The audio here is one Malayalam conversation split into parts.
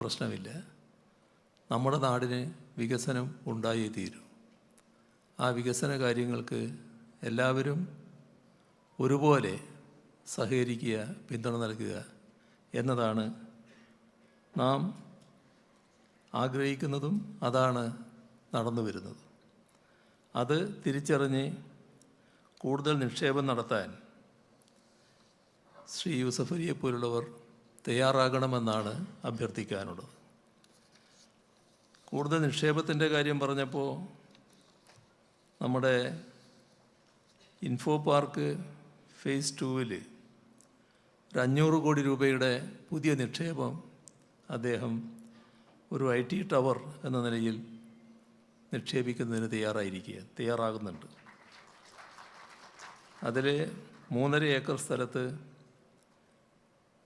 പ്രശ്നമില്ല. നമ്മുടെ നാടിന് വികസനം ഉണ്ടായേ തീരൂ. ആ വികസന കാര്യങ്ങൾക്ക് എല്ലാവരും ഒരുപോലെ സഹകരിക്കുക, പിന്തുണ നൽകുക എന്നതാണ് നാം ആഗ്രഹിക്കുന്നതും അതാണ് നടന്നു വരുന്നത്. അത് തിരിച്ചറിഞ്ഞ് കൂടുതൽ നിക്ഷേപം നടത്താൻ ശ്രീ യൂസഫ് അലിയെപ്പോലുള്ളവർ തയ്യാറാകണമെന്നാണ് അഭ്യർത്ഥിക്കാനുള്ളത്. കൂടുതൽ നിക്ഷേപത്തിൻ്റെ കാര്യം പറഞ്ഞപ്പോൾ നമ്മുടെ ഇൻഫോ പാർക്ക് ഫേസ് 2-ൽ 500 കോടി രൂപയുടെ പുതിയ നിക്ഷേപം അദ്ദേഹം ഒരു IT ടവർ എന്ന നിലയിൽ നിക്ഷേപിക്കുന്നതിന് തയ്യാറാകുന്നുണ്ട്. അതിൽ 3.5 ഏക്കർ സ്ഥലത്ത്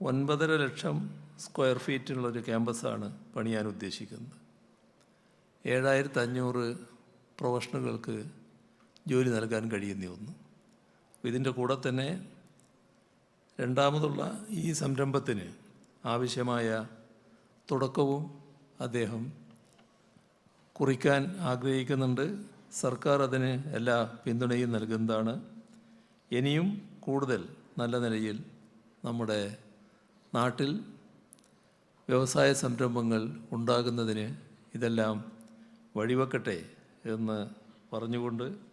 9.5 ലക്ഷം സ്ക്വയർ ഫീറ്റിനുള്ളൊരു ക്യാമ്പസാണ് പണിയാൻ ഉദ്ദേശിക്കുന്നത്. 7500 പ്രൊഫഷണലുകൾക്ക് ജോലി നൽകാൻ കഴിയുന്ന ഒന്ന്. ഇതിൻ്റെ കൂടെ തന്നെ രണ്ടാമതുള്ള ഈ സംരംഭത്തിന് ആവശ്യമായ തുടക്കവും അദ്ദേഹം കുറിക്കാൻ ആഗ്രഹിക്കുന്നുണ്ട്. സർക്കാർ അതിന് എല്ലാ പിന്തുണയും നൽകുന്നതാണ്. ഇനിയും കൂടുതൽ നല്ല നിലയിൽ നമ്മുടെ നാട്ടിൽ വ്യവസായ സംരംഭങ്ങൾ ഉണ്ടാകുന്നതിന് ഇതെല്ലാം വഴിവെക്കട്ടെ എന്ന് പറഞ്ഞുകൊണ്ട്